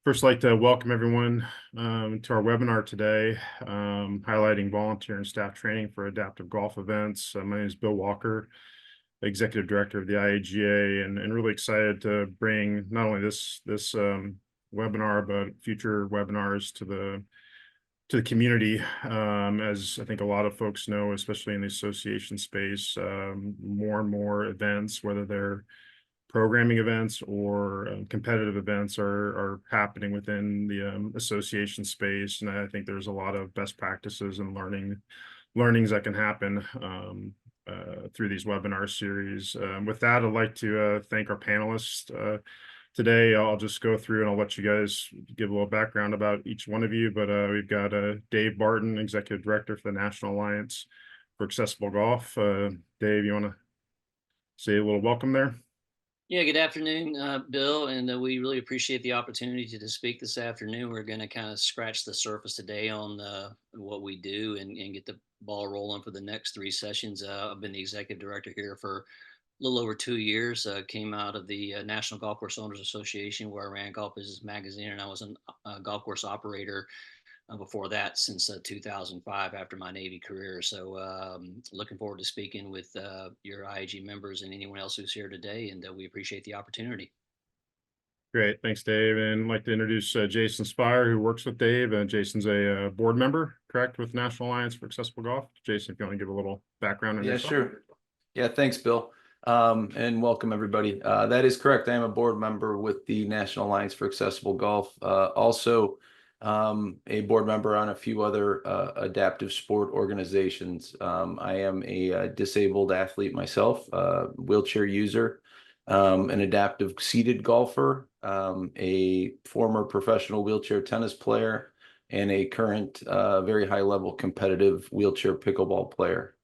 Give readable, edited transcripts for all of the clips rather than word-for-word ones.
First, I'd like to welcome everyone to our webinar today, highlighting volunteer and staff training for adaptive golf events. My name is Bill Walker, Executive Director of the IAGA, and really excited to bring not only this webinar, but future webinars to the community. As I think a lot of folks know, especially in the association space, more and more events, whether they're programming events or competitive events, are happening within the association space, and I think there's a lot of best practices and learnings that can happen through these webinar series. With that, I'd like to thank our panelists today. I'll just go through and I'll let you guys give a little background about each one of you, but we've got Dave Barton, Executive Director for the National Alliance for Accessible Golf. Dave, you want to say a little welcome there? Yeah, good afternoon, Bill, and we really appreciate the opportunity to speak this afternoon. We're going to kind of scratch the surface today on what we do and get the ball rolling for the next three sessions. I've been the executive director here for a little over 2 years. Came out of the National Golf Course Owners Association, where I ran Golf Business Magazine, and I was a golf course operator before that since 2005 after my Navy career. So looking forward to speaking with your IAG members and anyone else who's here today, and we appreciate the opportunity. Great, thanks, Dave. And I'd like to introduce Jason Sfire, who works with Dave. Jason's a board member, correct, with National Alliance for Accessible Golf. Jason, if you want to give a little background on yourself. Sure. Yeah, thanks, Bill. And welcome, everybody. That is correct. I am a board member with the National Alliance for Accessible Golf. Also, a board member on a few other adaptive sport organizations. I am a disabled athlete myself, wheelchair user, an adaptive seated golfer, a former professional wheelchair tennis player, and a current very high level competitive wheelchair pickleball player.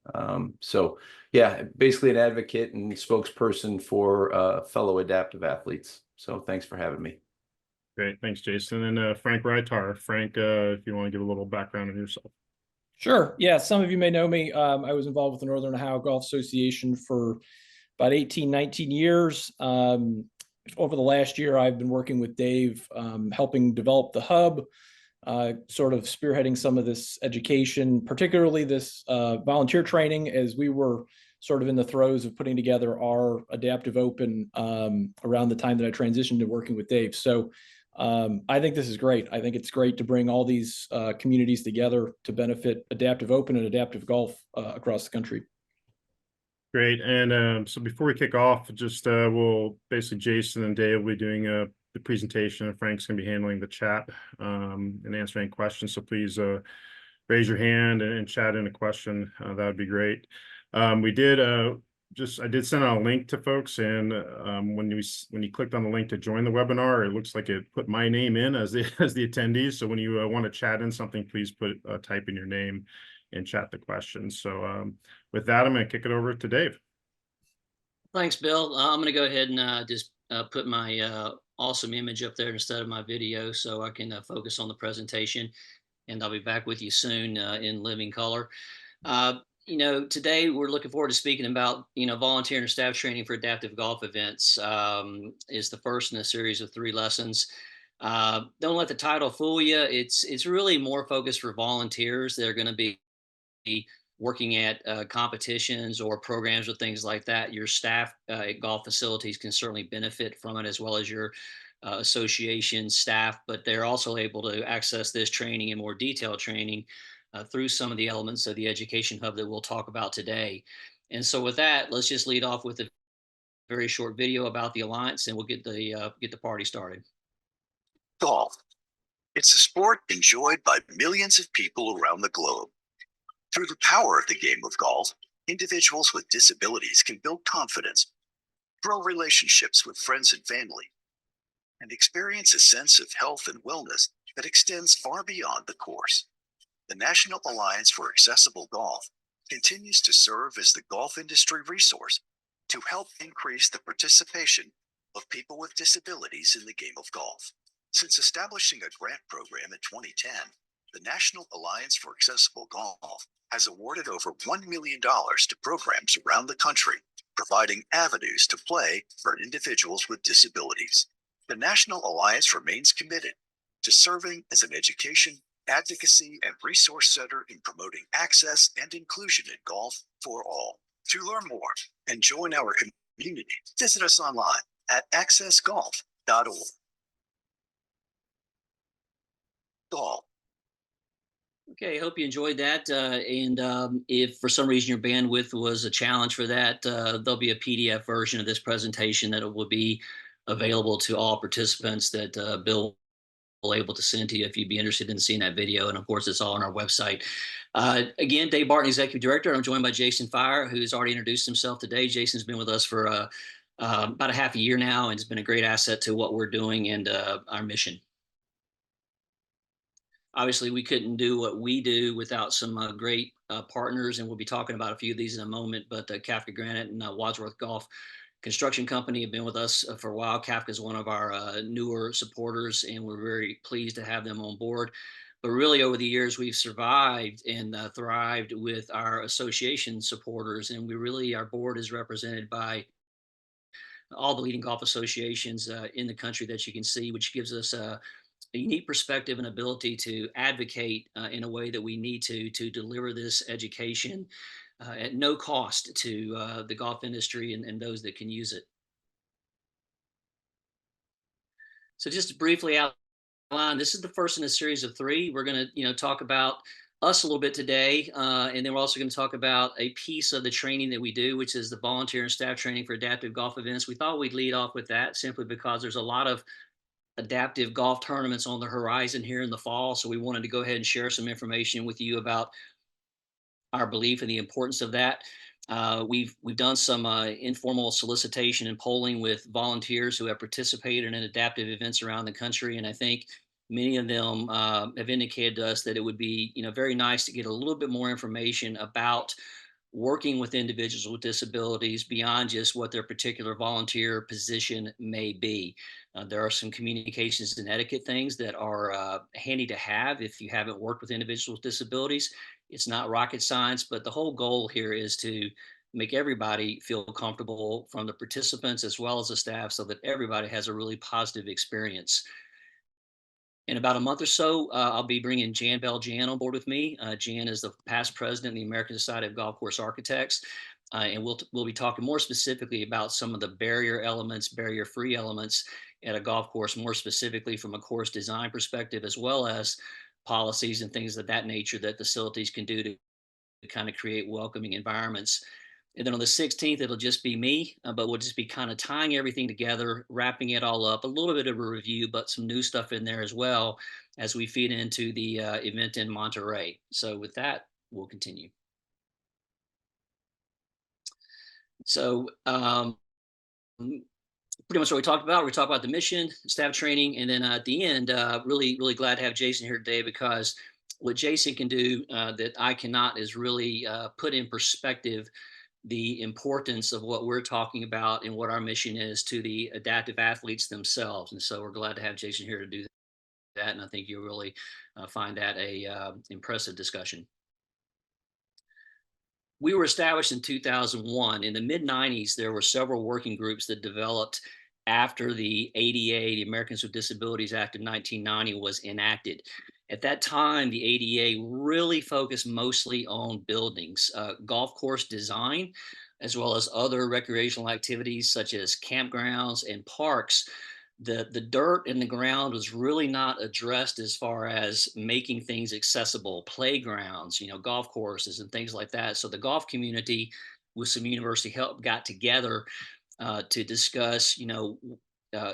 So yeah, basically an advocate and spokesperson for fellow adaptive athletes. So thanks for having me. Great, thanks, Jason. And Frank Rytar. Frank, if you want to give a little background on yourself. Sure. Yeah, some of you may know me. I was involved with the Northern Ohio Golf Association for about 18, 19 years. Over the last year, I've been working with Dave, helping develop the hub, sort of spearheading some of this education, particularly this volunteer training, as we were sort of in the throes of putting together our Adaptive Open around the time that I transitioned to working with Dave. So I think this is great. I think it's great to bring all these communities together to benefit Adaptive Open and adaptive golf across the country. Great. And so before we kick off, just we'll basically, Jason and Dave will be doing the presentation, and Frank's going to be handling the chat and answering questions. So please raise your hand and chat in a question. That would be great. I did send out a link to folks, and when you clicked on the link to join the webinar, it looks like it put my name in as the attendees. So when you want to chat in something, please type in your name and chat the question. So with that, I'm going to kick it over to Dave. Thanks, Bill. I'm going to go ahead and just put my awesome image up there instead of my video, so I can focus on the presentation. And I'll be back with you soon in living color. Today we're looking forward to speaking about, volunteer and staff training for adaptive golf events. Is the first in a series of 3 lessons. Don't let the title fool you. It's really more focused for volunteers. They're going to be working at competitions or programs or things like that. Your staff at golf facilities can certainly benefit from it, as well as your association staff, but they're also able to access this training and more detailed training through some of the elements of the education hub that we'll talk about today. And so with that, let's just lead off with a very short video about the Alliance, and we'll get the party started. Golf. It's a sport enjoyed by millions of people around the globe. Through the power of the game of golf, individuals with disabilities can build confidence, grow relationships with friends and family, and experience a sense of health and wellness that extends far beyond the course. The National Alliance for Accessible Golf continues to serve as the golf industry resource to help increase the participation of people with disabilities in the game of golf. Since establishing a grant program in 2010, the National Alliance for Accessible Golf has awarded over $1 million to programs around the country, providing avenues to play for individuals with disabilities. The National Alliance remains committed to serving as an education, advocacy, and resource center in promoting access and inclusion in golf for all. To learn more and join our community, visit us online at accessgolf.org. Golf. Okay, hope you enjoyed that. If for some reason your bandwidth was a challenge for that, there'll be a PDF version of this presentation that will be available to all participants that Bill will able to send to you if you'd be interested in seeing that video. And of course, it's all on our website. Again, Dave Barton, Executive Director. I'm joined by Jason Sfire, who's already introduced himself today. Jason's been with us for about a half a year now, and has been a great asset to what we're doing and our mission. Obviously, we couldn't do what we do without some great partners, and we'll be talking about a few of these in a moment. But Kafka Granite and Wadsworth Golf Construction Company have been with us for a while. Kafka is one of our newer supporters, and we're very pleased to have them on board. But really, over the years, we've survived and thrived with our association supporters, and our board is represented by all the leading golf associations in the country that you can see, which gives us a unique perspective and ability to advocate in a way that we need to deliver this education at no cost to the golf industry and those that can use it. So just to briefly outline, this is the first in a series of three. We're going to talk about us a little bit today, and then we're also going to talk about a piece of the training that we do, which is the volunteer and staff training for adaptive golf events. We thought we'd lead off with that simply because there's a lot of adaptive golf tournaments on the horizon here in the fall. So we wanted to go ahead and share some information with you about our belief in the importance of that. We've done some informal solicitation and polling with volunteers who have participated in adaptive events around the country. And I think many of them have indicated to us that it would be very nice to get a little bit more information about working with individuals with disabilities beyond just what their particular volunteer position may be. There are some communications and etiquette things that are handy to have if you haven't worked with individuals with disabilities. It's not rocket science, but the whole goal here is to make everybody feel comfortable, from the participants as well as the staff, so that everybody has a really positive experience. In about a month or so, I'll be bringing Jan Bell-Jan on board with me. Jan is the past president of the American Society of Golf Course Architects. And we'll be talking more specifically about some of the barrier elements, barrier-free elements at a golf course, more specifically from a course design perspective, as well as policies and things of that nature that facilities can do to kind of create welcoming environments. And then on the 16th, it'll just be me, but we'll just be kind of tying everything together, wrapping it all up, a little bit of a review, but some new stuff in there as well as we feed into the event in Monterey. So with that, we'll continue. So pretty much what we talked about. We talked about the mission, staff training, and then at the end, really glad to have Jason here today, because what Jason can do that I cannot is really put in perspective the importance of what we're talking about and what our mission is to the adaptive athletes themselves. And so we're glad to have Jason here to do that. And I think you'll really find that a impressive discussion. We were established in 2001. In the mid-90s, there were several working groups that developed after the ADA, the Americans with Disabilities Act of 1990, was enacted. At that time, the ADA really focused mostly on buildings, golf course design, as well as other recreational activities such as campgrounds and parks. The dirt in the ground was really not addressed as far as making things accessible, playgrounds, golf courses and things like that. So the golf community, with some university help, got together to discuss,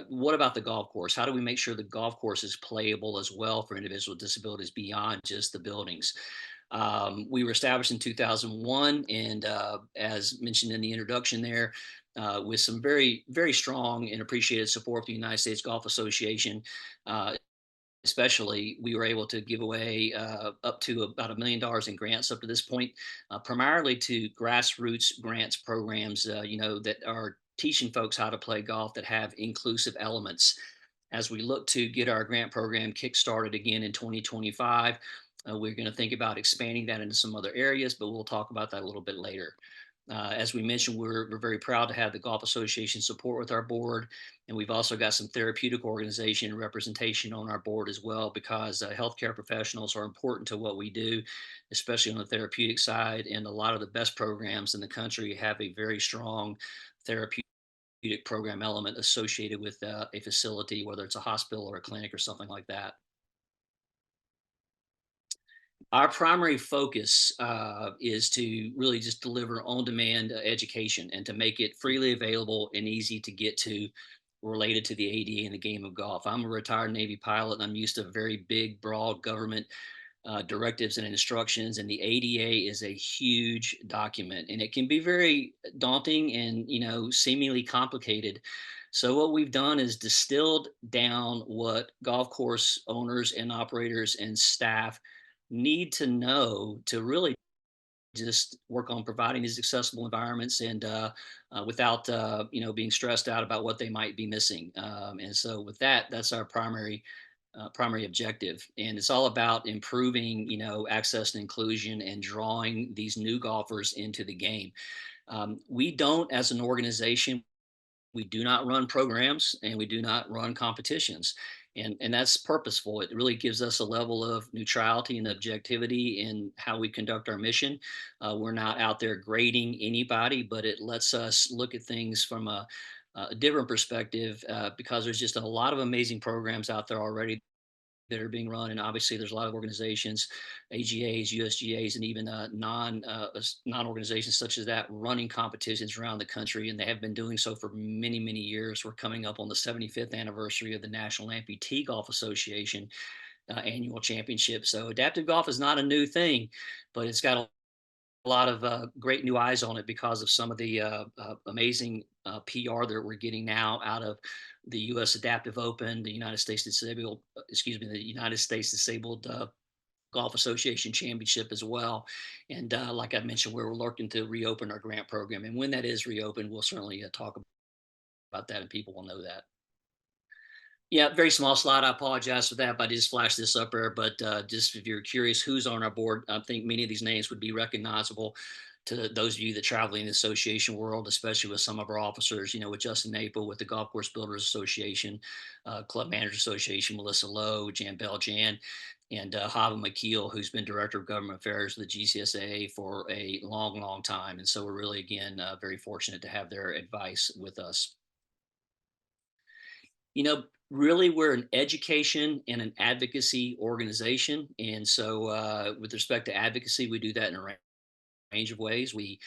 what about the golf course? How do we make sure the golf course is playable as well for individuals with disabilities beyond just the buildings? We were established in 2001, and as mentioned in the introduction there, with some very, very strong and appreciated support from the United States Golf Association, especially, we were able to give away up to about $1 million in grants up to this point, primarily to grassroots grants programs, that are teaching folks how to play golf that have inclusive elements. As we look to get our grant program kickstarted again in 2025, we're going to think about expanding that into some other areas, but we'll talk about that a little bit later. As we mentioned, we're very proud to have the Golf Association support with our board. And we've also got some therapeutic organization representation on our board as well, because healthcare professionals are important to what we do, especially on the therapeutic side. And a lot of the best programs in the country have a very strong therapeutic program element associated with a facility, whether it's a hospital or a clinic or something like that. Our primary focus is to really just deliver on-demand education and to make it freely available and easy to get to, related to the ADA and the game of golf. I'm a retired Navy pilot, and I'm used to very big, broad government directives and instructions, and the ADA is a huge document, and it can be very daunting and, you know, seemingly complicated. So what we've done is distilled down what golf course owners and operators and staff need to know to really just work on providing these accessible environments, and without you know, being stressed out about what they might be missing. And so with that, that's our primary objective, and it's all about improving, you know, access and inclusion and drawing these new golfers into the game. We don't, as an organization, we do not run programs and we do not run competitions. And that's purposeful. It really gives us a level of neutrality and objectivity in how we conduct our mission. We're not out there grading anybody, but it lets us look at things from a different perspective, because there's just a lot of amazing programs out there already that are being run, and obviously there's a lot of organizations, AGAs, USGAs, and even non organizations such as that, running competitions around the country, and they have been doing so for many years. We're coming up on the 75th anniversary of the National Amputee Golf Association annual championship. So adaptive golf is not a new thing, but it's got a lot of great new eyes on it because of some of the amazing PR that we're getting now out of the U.S. Adaptive Open, the United States Disabled, the United States Disabled Golf Association Championship as well. And like I mentioned, we're looking to reopen our grant program. And when that is reopened, we'll certainly talk about that, and people will know that. Yeah, very small slide. I apologize for that, but I just flashed this up there. But just if you're curious who's on our board, I think many of these names would be recognizable to those of you that travel in the association world, especially with some of our officers, you know, with Justin Napel, with the Golf Course Builders Association, Club Managers Association, Melissa Lowe, Jan Bell-Jan, and Hava McKeel, who's been Director of Government Affairs of the GCSA for a long time. And so we're really, again, very fortunate to have their advice with us. You know, really, we're an education and an advocacy organization. And so with respect to advocacy, we do that in a range of ways. We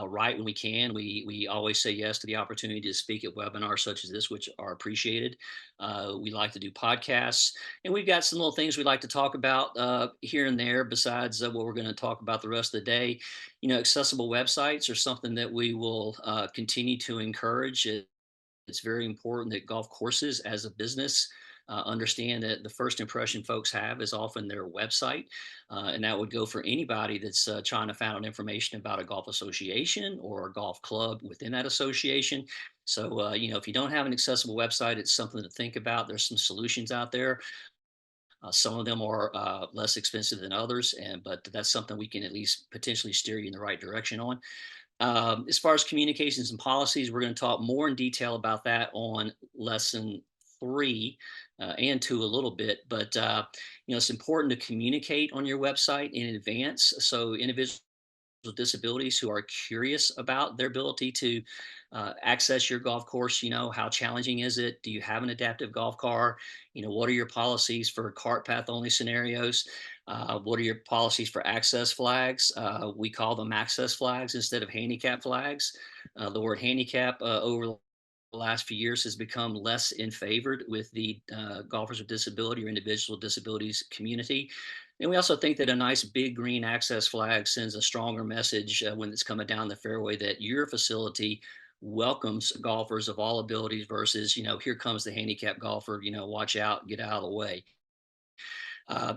write when we can. We always say yes to the opportunity to speak at webinars such as this, which are appreciated. We like to do podcasts, and we've got some little things we like to talk about here and there besides what we're going to talk about the rest of the day. You know, accessible websites are something that we will continue to encourage. It's very important that golf courses as a business understand that the first impression folks have is often their website. And that would go for anybody that's trying to find out information about a golf association or a golf club within that association. So, you know, if you don't have an accessible website, it's something to think about. There's some solutions out there. Some of them are less expensive than others, but that's something we can at least potentially steer you in the right direction on. As far as communications and policies, we're going to talk more in detail about that on lesson 3 and 2 a little bit. But you know, it's important to communicate on your website in advance, so individuals with disabilities who are curious about their ability to access your golf course, you know, how challenging is it? Do you have an adaptive golf car? You know, what are your policies for cart path only scenarios? What are your policies for access flags? We call them access flags instead of handicap flags. The word handicap over the last few years has become less in favored with the golfers with disability or individual with disabilities community. And we also think that a nice big green access flag sends a stronger message when it's coming down the fairway that your facility welcomes golfers of all abilities versus, you know, here comes the handicap golfer, you know, watch out, get out of the way.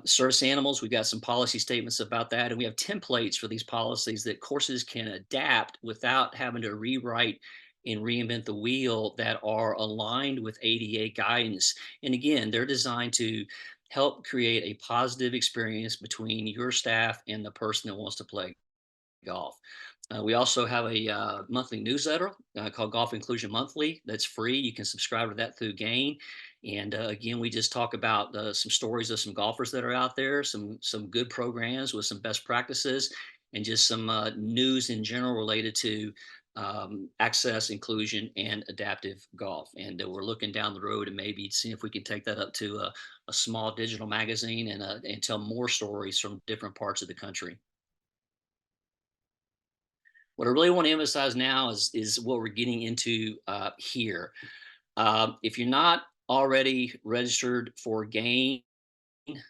Service animals, we've got some policy statements about that, and we have templates for these policies that courses can adapt without having to rewrite and reinvent the wheel, that are aligned with ADA guidance. And again, they're designed to help create a positive experience between your staff and the person that wants to play golf. We also have a monthly newsletter called Golf Inclusion Monthly that's free. You can subscribe to that through GiA&x. And again, we just talk about some stories of some golfers that are out there, some good programs with some best practices, and just some news in general related to access, inclusion, and adaptive golf. And we're looking down the road and maybe seeing if we can take that up to a small digital magazine and tell more stories from different parts of the country. What I really want to emphasize now is what we're getting into here. If you're not already registered for GiA&x,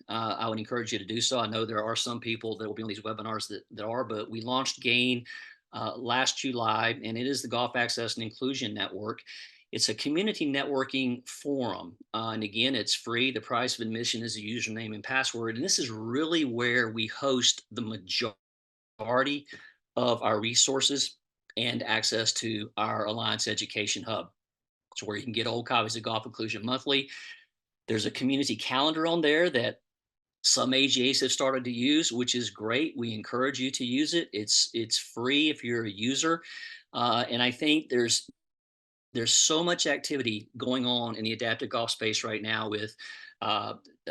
I would encourage you to do so. I know there are some people that will be on these webinars that are, but we launched GiA&x last July, and it is the Golf Access and Inclusion Network. It's a community networking forum. And again, it's free. The price of admission is a username and password. And this is really where we host the majority of our resources and access to our Alliance Education Hub. It's where you can get old copies of Golf Inclusion Monthly. There's a community calendar on there that some AGAs have started to use, which is great. We encourage you to use it. It's free if you're a user. And I think there's so much activity going on in the adaptive golf space right now with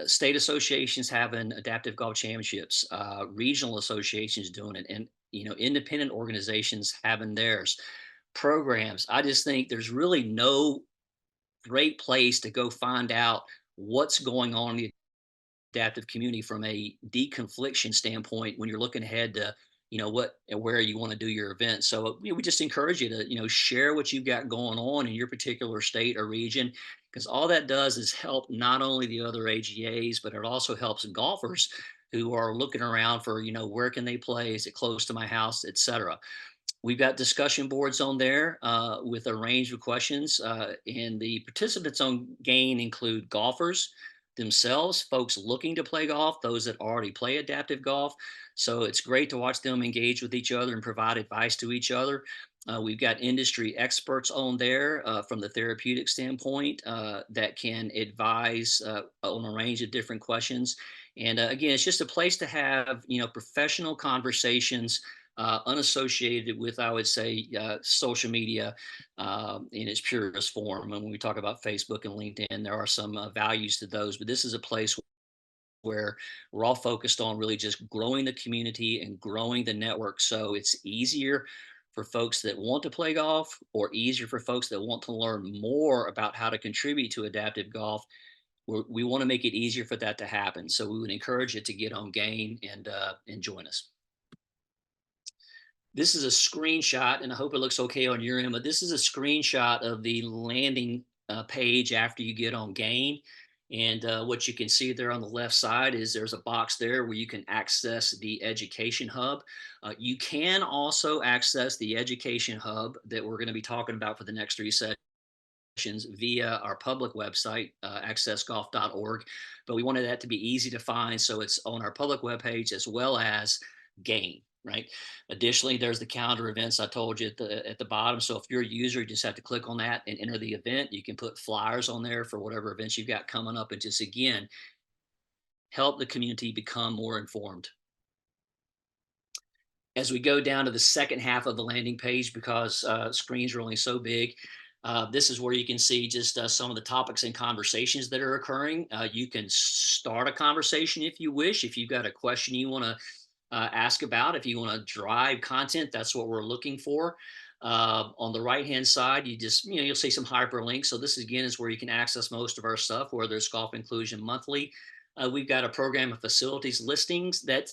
state associations having adaptive golf championships, regional associations doing it, and independent organizations having theirs, programs. I just think there's really no great place to go find out what's going on in the adaptive community from a deconfliction standpoint when you're looking ahead to what and where you want to do your event. So we just encourage you to share what you've got going on in your particular state or region, because all that does is help not only the other AGAs, but it also helps golfers who are looking around for where can they play, is it close to my house, etc. We've got discussion boards on there with a range of questions, and the participants on GiA&x include golfers themselves, folks looking to play golf, those that already play adaptive golf. So it's great to watch them engage with each other and provide advice to each other. We've got industry experts on there from the therapeutic standpoint that can advise on a range of different questions. And again, it's just a place to have professional conversations unassociated with, I would say, social media in its purest form. And when we talk about Facebook and LinkedIn, there are some values to those, but this is a place where we're all focused on really just growing the community and growing the network. So it's easier for folks that want to play golf, or easier for folks that want to learn more about how to contribute to adaptive golf. We want to make it easier for that to happen. So we would encourage you to get on GiA&x and join us. This is a screenshot, and I hope it looks okay on your end, but this is a screenshot of the landing page after you get on GiA&x. And what you can see there on the left side is there's a box there where you can access the Education Hub. You can also access the Education Hub that we're going to be talking about for the next 3 sessions via our public website, accessgolf.org. But we wanted that to be easy to find, so it's on our public webpage as well as GiA&x. Right. Additionally, there's the calendar events I told you at the bottom. So if you're a user, you just have to click on that and enter the event. You can put flyers on there for whatever events you've got coming up, and just, again, help the community become more informed. As we go down to the second half of the landing page, because screens are only so big, this is where you can see just some of the topics and conversations that are occurring. You can start a conversation if you wish. If you've got a question you want to ask about, if you want to drive content, that's what we're looking for. On the right hand side, you'll see some hyperlinks. So this again is where you can access most of our stuff, whether it's Golf Inclusion Monthly. We've got a program of facilities listings that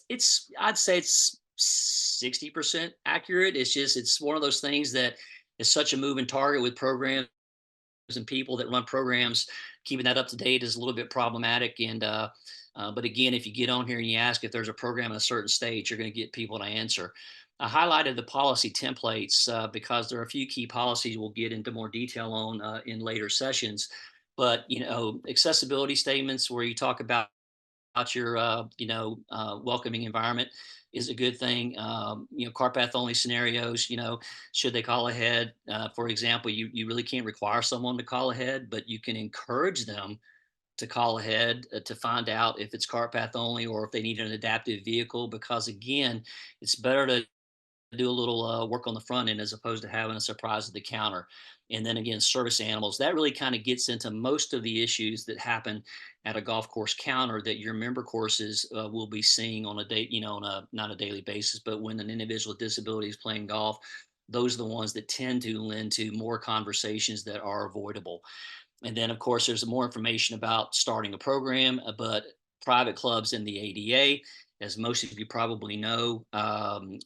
I'd say it's 60% accurate. It's one of those things that is such a moving target with programs and people that run programs. Keeping that up to date is a little bit problematic. And but again, if you get on here and you ask if there's a program in a certain state, you're going to get people to answer. I highlighted the policy templates because there are a few key policies we'll get into more detail on in later sessions. But accessibility statements where you talk about your welcoming environment is a good thing. Cart path only scenarios, should they call ahead? For example, you really can't require someone to call ahead, but you can encourage them to call ahead to find out if it's cart path only or if they need an adaptive vehicle, because again, it's better to do a little work on the front end as opposed to having a surprise at the counter. And then again, service animals, that really kind of gets into most of the issues that happen at a golf course counter that your member courses will be seeing on a day, on a not a daily basis, but when an individual with disability is playing golf, those are the ones that tend to lend to more conversations that are avoidable. And then, of course, there's more information about starting a program, but private clubs in the ADA, as most of you probably know,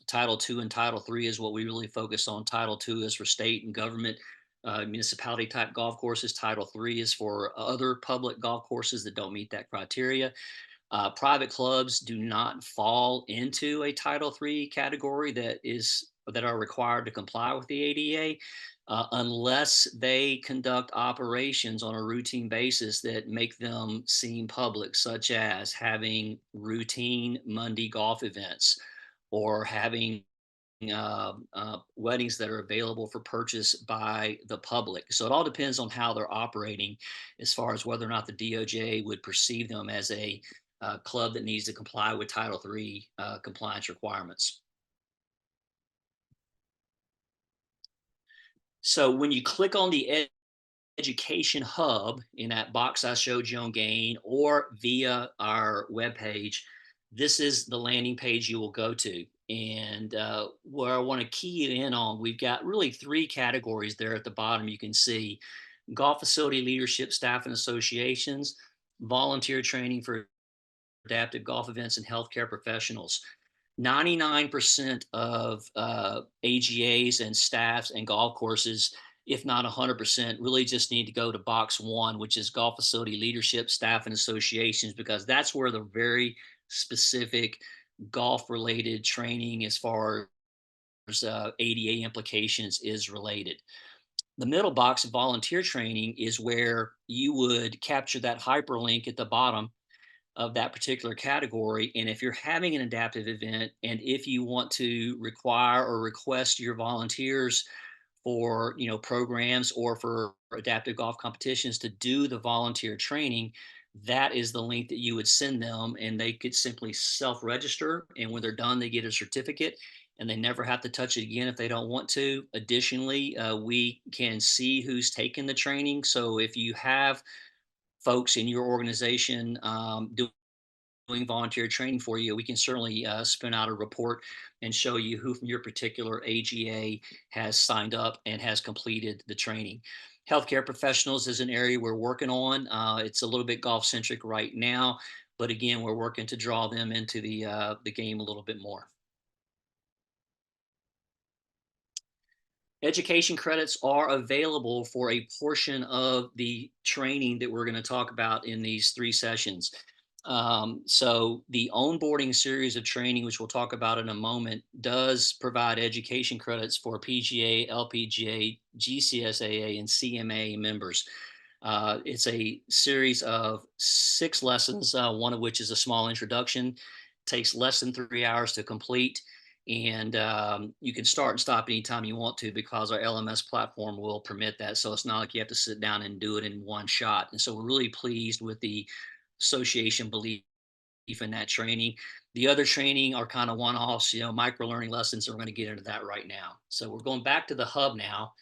Title II and Title III is what we really focus on. Title II is for state and government municipality type golf courses. Title III is for other public golf courses that don't meet that criteria. Private clubs do not fall into a Title III category that are required to comply with the ADA. Unless they conduct operations on a routine basis that make them seem public, such as having routine Monday golf events or having weddings that are available for purchase by the public. So it all depends on how they're operating as far as whether or not the DOJ would perceive them as a club that needs to comply with Title III compliance requirements. So when you click on the education hub in that box I showed you on GAIN or via our webpage, this is the landing page you will go to. And where I want to key you in on, we've got really 3 categories there at the bottom. You can see golf facility leadership, staff and associations, volunteer training for adaptive golf events, and healthcare professionals. 99% of AGAs and staffs and golf courses, if not 100%, really just need to go to box 1, which is golf facility leadership, staff and associations, because that's where the very specific golf related training as far as ADA implications is related. The middle box of volunteer training is where you would capture that hyperlink at the bottom of that particular category. And if you're having an adaptive event, and if you want to require or request your volunteers for programs or for adaptive golf competitions to do the volunteer training, that is the link that you would send them, and they could simply self-register, and when they're done they get a certificate and they never have to touch it again if they don't want to. Additionally, we can see who's taken the training, so if you have folks in your organization doing volunteer training for you, we can certainly spin out a report and show you who from your particular AGA has signed up and has completed the training. Healthcare professionals is an area we're working on. It's a little bit golf centric right now, but again, we're working to draw them into the game a little bit more. Education credits are available for a portion of the training that we're going to talk about in these 3 sessions. So the onboarding series of training, which we'll talk about in a moment, does provide education credits for PGA, LPGA, GCSAA, and CMA members. It's a series of 6 lessons, one of which is a small introduction. It takes less than 3 hours to complete. And you can start and stop anytime you want to, because our LMS platform will permit that. So it's not like you have to sit down and do it in one shot. And so we're really pleased with the association belief in that training. The other training are kind of one-offs, micro-learning lessons, and we're going to get into that right now. So we're going back to the hub now.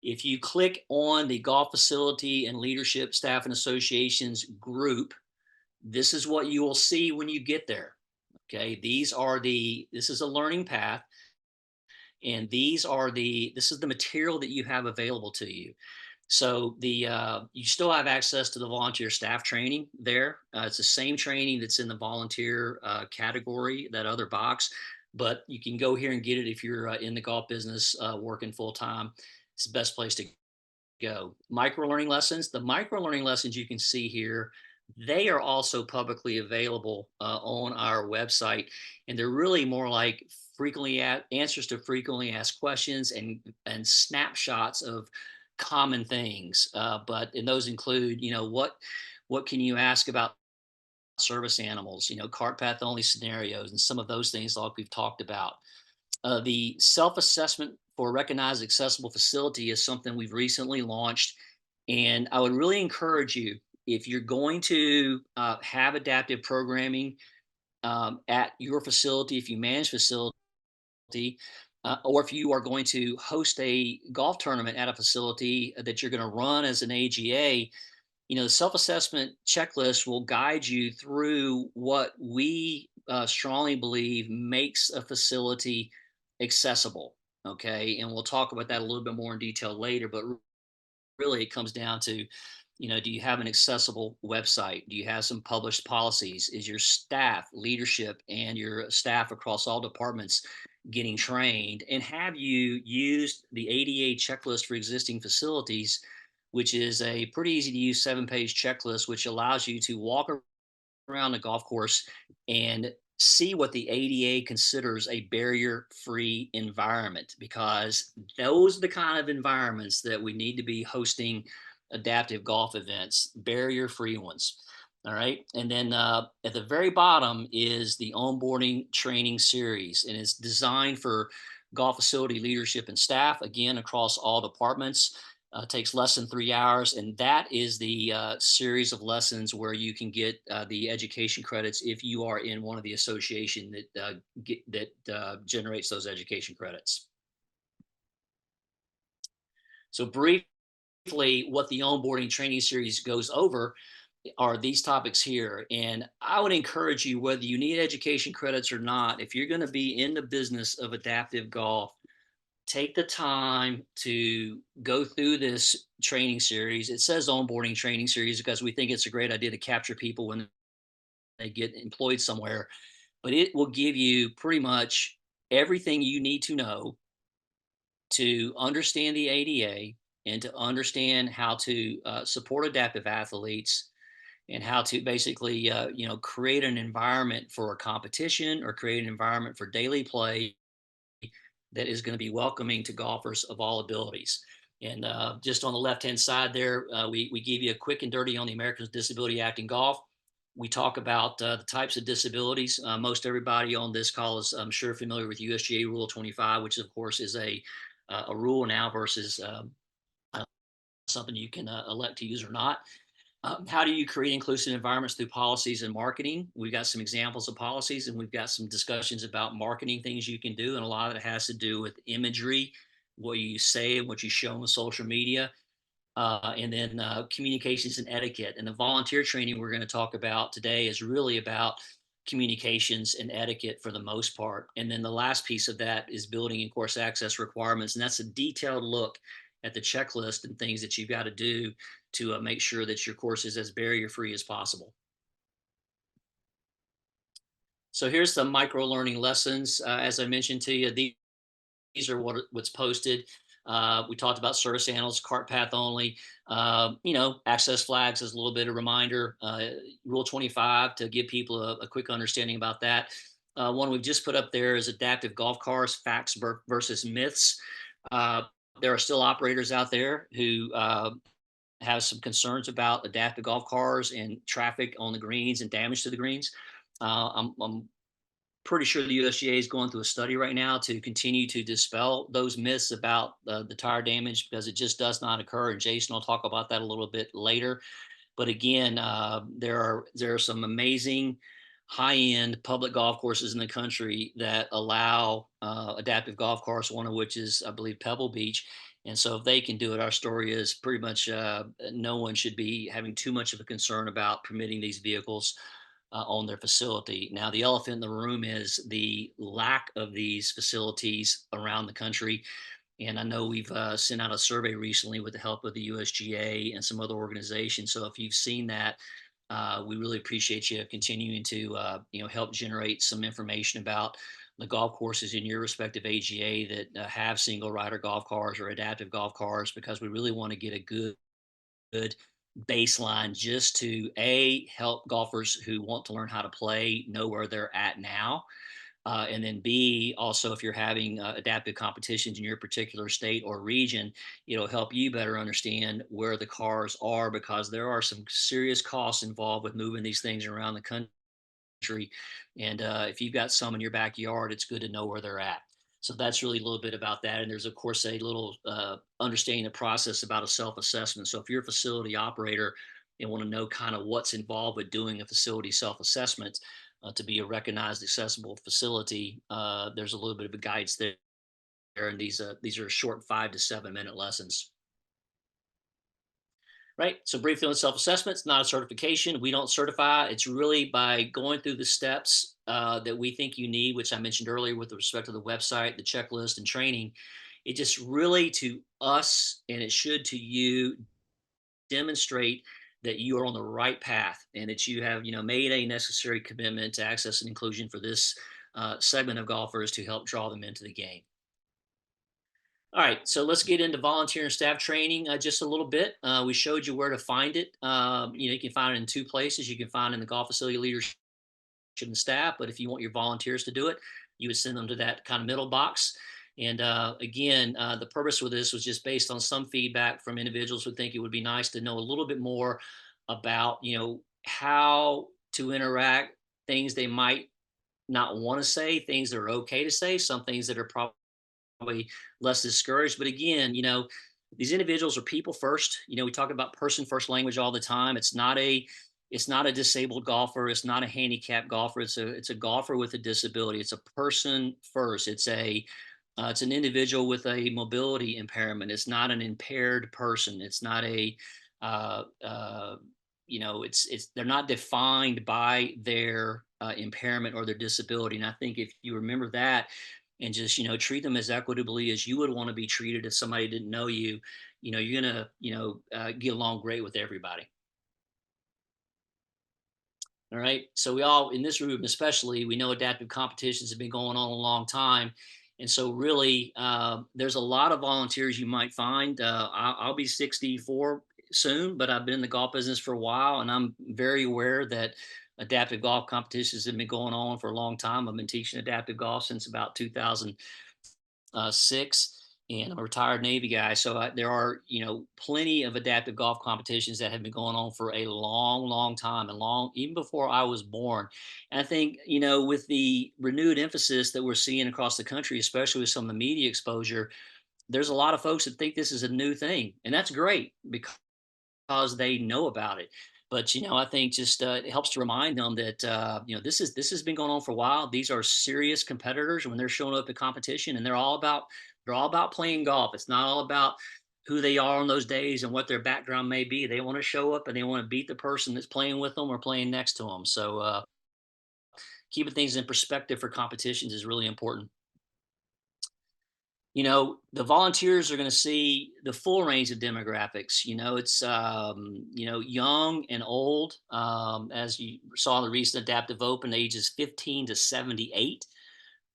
If you click on the golf facility and leadership, staff and associations group, this is what you will see when you get there. Okay, this is a learning path, and this is the material that you have available to you. So you still have access to the volunteer staff training there. It's the same training that's in the volunteer category, that other box, but you can go here and get it if you're in the golf business working full time. It's the best place to go. Micro-learning lessons. The micro-learning lessons you can see here, they are also publicly available on our website, and they're really more like answers to frequently asked questions and snapshots of common things. And those include, what can you ask about service animals, cart path only scenarios, and some of those things like we've talked about. The self-assessment for a recognized accessible facility is something we've recently launched, and I would really encourage you, if you're going to have adaptive programming at your facility, if you manage facility, or if you are going to host a golf tournament at a facility that you're going to run as an AGA, the self-assessment checklist will guide you through what we strongly believe makes a facility accessible. Okay. And we'll talk about that a little bit more in detail later, but really it comes down to, do you have an accessible website? Do you have some published policies? Is your staff, leadership, and your staff across all departments getting trained? And have you used the ADA checklist for existing facilities, which is a pretty easy to use 7-page checklist, which allows you to walk around the golf course and see what the ADA considers a barrier-free environment, because those are the kind of environments that we need to be hosting adaptive golf events, barrier-free ones. All right. And then at the very bottom is the onboarding training series, and it's designed for golf facility leadership and staff, again, across all departments. Takes less than 3 hours, and that is the series of lessons where you can get the education credits if you are in one of the association that generates those education credits. So briefly, what the onboarding training series goes over are these topics here. And I would encourage you, whether you need education credits or not, if you're going to be in the business of adaptive golf, take the time to go through this training series. It says onboarding training series because we think it's a great idea to capture people when they get employed somewhere, but it will give you pretty much everything you need to know to understand the ADA and to understand how to support adaptive athletes, and how to basically, create an environment for a competition or create an environment for daily play that is going to be welcoming to golfers of all abilities. And just on the left-hand side there, we give you a quick and dirty on the Americans with Disability Act in golf. We talk about the types of disabilities. Most everybody on this call is, I'm sure, familiar with USGA Rule 25, which of course is a rule now versus something you can elect to use or not. How do you create inclusive environments through policies and marketing? We've got some examples of policies, and we've got some discussions about marketing things you can do. And a lot of it has to do with imagery, what you say and what you show on social media, and then communications and etiquette. And the volunteer training we're going to talk about today is really about communications and etiquette for the most part. And then the last piece of that is building and course access requirements. And that's a detailed look at the checklist and things that you've got to do to make sure that your course is as barrier-free as possible. So here's the micro-learning lessons. As I mentioned to you, these are what's posted. We talked about service animals, cart path only. Access flags is a little bit of a reminder. Rule 25 to give people a quick understanding about that. One we've just put up there is adaptive golf cars, facts versus myths. There are still operators out there who have some concerns about adaptive golf cars and traffic on the greens and damage to the greens. I'm pretty sure the USGA is going through a study right now to continue to dispel those myths about the tire damage, because it just does not occur. And Jason will talk about that a little bit later. But again, there are some amazing high-end public golf courses in the country that allow adaptive golf cars, one of which is, I believe, Pebble Beach. And so if they can do it, our story is pretty much no one should be having too much of a concern about permitting these vehicles on their facility. Now, the elephant in the room is the lack of these facilities around the country. And I know we've sent out a survey recently with the help of the USGA and some other organizations. So if you've seen that, we really appreciate you continuing to help generate some information about the golf courses in your respective AGA that have single rider golf cars or adaptive golf cars, because we really want to get a good baseline just to help golfers who want to learn how to play know where they're at now. And then B, also, if you're having adaptive competitions in your particular state or region, it'll help you better understand where the cars are, because there are some serious costs involved with moving these things around the country. And if you've got some in your backyard, it's good to know where they're at. So that's really a little bit about that. And there's, of course, a little understanding the process about a self-assessment. So if you're a facility operator and want to know kind of what's involved with doing a facility self-assessment to be a recognized accessible facility, there's a little bit of a guidance there And these are short 5 to 7 minute lessons. Right. So brief field self-assessment, it's not a certification. We don't certify. It's really by going through the steps that we think you need, which I mentioned earlier with respect to the website, the checklist, and training. It just really to us, and it should to you, demonstrate that you are on the right path and that you have, made a necessary commitment to access and inclusion for this segment of golfers to help draw them into the game. All right, so let's get into volunteer and staff training just a little bit. We showed you where to find it. You can find it in 2 places. You can find it in the golf facility leadership and staff, but if you want your volunteers to do it, you would send them to that kind of middle box. And again, the purpose of this was just based on some feedback from individuals who think it would be nice to know a little bit more about, how to interact, things they might not want to say, things that are okay to say, some things that are probably less discouraged. But again, these individuals are people first. We talk about person first language all the time. It's not a disabled golfer. It's not a handicapped golfer. It's a golfer with a disability. It's a person first. It's an individual with a mobility impairment. It's not an impaired person. It's not they're not defined by their impairment or their disability. And I think if you remember that and just, treat them as equitably as you would want to be treated if somebody didn't know you, you're going to, get along great with everybody. All right. So we all in this room, especially, we know adaptive competitions have been going on a long time. And so really, there's a lot of volunteers you might find. I'll be 64 soon, but I've been in the golf business for a while, and I'm very aware that adaptive golf competitions have been going on for a long time. I've been teaching adaptive golf since about 2006. And I'm a retired Navy guy. So there are, plenty of adaptive golf competitions that have been going on for a long, long time, and even before I was born. And I think, with the renewed emphasis that we're seeing across the country, especially with some of the media exposure, there's a lot of folks that think this is a new thing. And that's great because they know about it. But, I think just it helps to remind them that, this has been going on for a while. These are serious competitors when they're showing up at competition, and they're all about playing golf. It's not all about who they are on those days and what their background may be. They want to show up and they want to beat the person that's playing with them or playing next to them. So keeping things in perspective for competitions is really important. The volunteers are going to see the full range of demographics. It's, young and old, as you saw in the recent Adaptive Open, ages 15 to 78,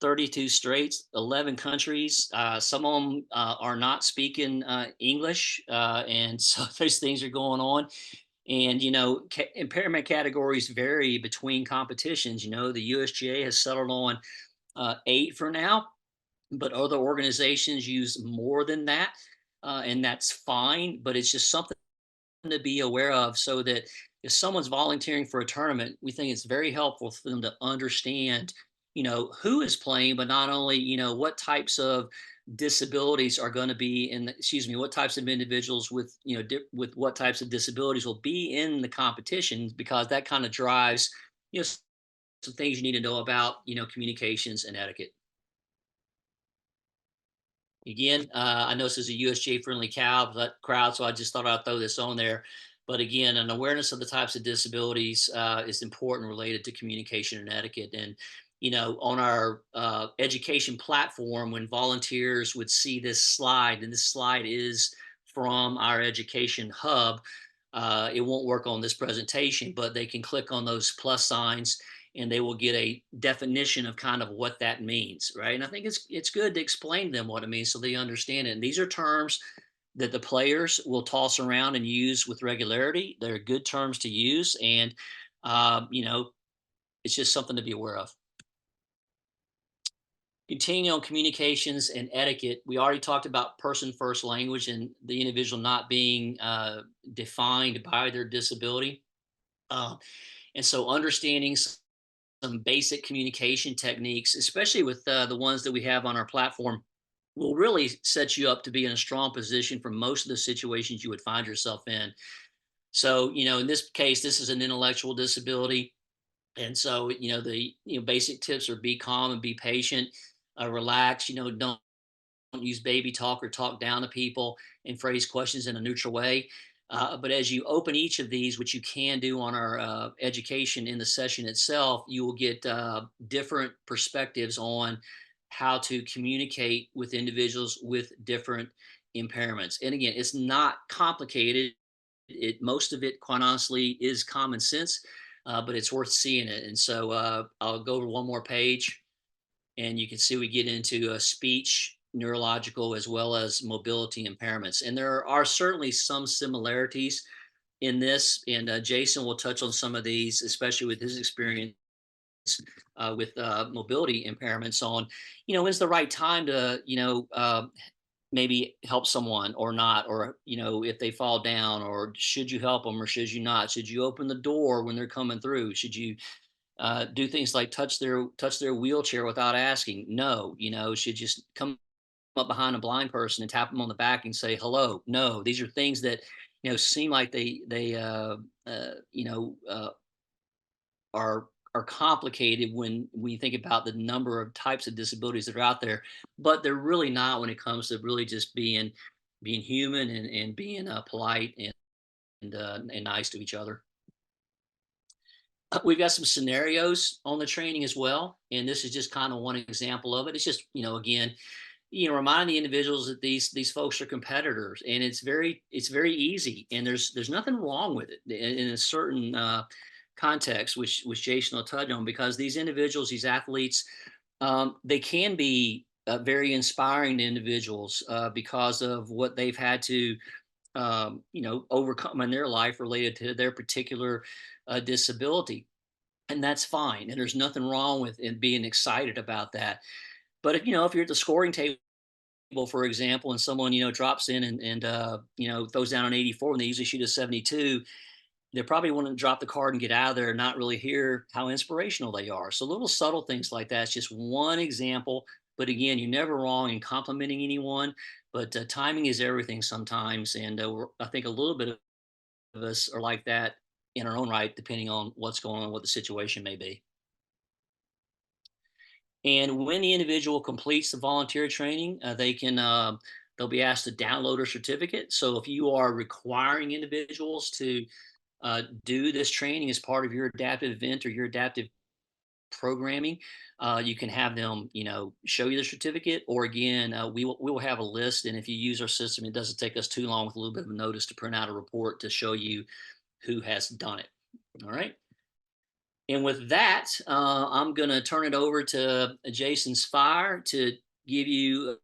32 states, 11 countries. Some of them are not speaking English. And so those things are going on. And, impairment categories vary between competitions. The USGA has settled on 8 for now, but other organizations use more than that, and that's fine. But it's just something to be aware of, so that if someone's volunteering for a tournament, we think it's very helpful for them to understand, who is playing, but not only, what types of disabilities are going to be what types of individuals with, with what types of disabilities will be in the competition, because that kind of drives, some things you need to know about, communications and etiquette. Again, I know this is a USGA friendly crowd, so I just thought I'd throw this on there. But again, an awareness of the types of disabilities is important, related to communication and etiquette. And, on our education platform, when volunteers would see this slide, and this slide is from our education hub, it won't work on this presentation, but they can click on those plus signs and they will get a definition of kind of what that means, right? And I think it's good to explain to them what it means so they understand it. And these are terms that the players will toss around and use with regularity. They're good terms to use, and it's just something to be aware of. Continuing on communications and etiquette, we already talked about person first language and the individual not being defined by their disability. And so understanding some basic communication techniques, especially with the ones that we have on our platform, will really set you up to be in a strong position for most of the situations you would find yourself in. So, in this case, this is an intellectual disability. And so, the basic tips are be calm and be patient, relax, don't use baby talk or talk down to people and phrase questions in a neutral way. But as you open each of these, which you can do on our education in the session itself, you will get different perspectives on how to communicate with individuals with different impairments. And again, it's not complicated. Most of it, quite honestly, is common sense, but it's worth seeing it. And so I'll go over one more page, and you can see we get into speech, neurological, as well as mobility impairments. And there are certainly some similarities in this, and Jason will touch on some of these, especially with his experience with mobility impairments on, when's the right time to, maybe help someone or not, or, if they fall down, or should you help them or should you not? Should you open the door when they're coming through? Should you do things like touch their wheelchair without asking? No. Should just come up behind a blind person and tap them on the back and say hello? No. These are things that seem like they are complicated when we think about the number of types of disabilities that are out there, but they're really not when it comes to really just being human and being polite and nice to each other. We've got some scenarios on the training as well, and this is just kind of one example of it. It's just, again, remind the individuals that these folks are competitors, and it's very easy, and there's nothing wrong with it in a certain context, which Jason will touch on, because these individuals, these athletes, they can be very inspiring to individuals because of what they've had to overcome in their life related to their particular disability. And that's fine. And there's nothing wrong with being excited about that. But if you're at the scoring table, for example, and someone, drops in and throws down an 84 when they usually shoot a 72, they probably want to drop the card and get out of there and not really hear how inspirational they are. So little subtle things like that. It's just one example. But again, you're never wrong in complimenting anyone, but timing is everything sometimes. And I think a little bit of us are like that in our own right, depending on what's going on, what the situation may be. And when the individual completes the volunteer training, they'll be asked to download a certificate. So if you are requiring individuals to do this training as part of your adaptive event or your adaptive programming, you can have them, show you the certificate, or again, we will have a list. And if you use our system, it doesn't take us too long with a little bit of notice to print out a report to show you who has done it. All right. And with that, I'm going to turn it over to Jason Sfire to give you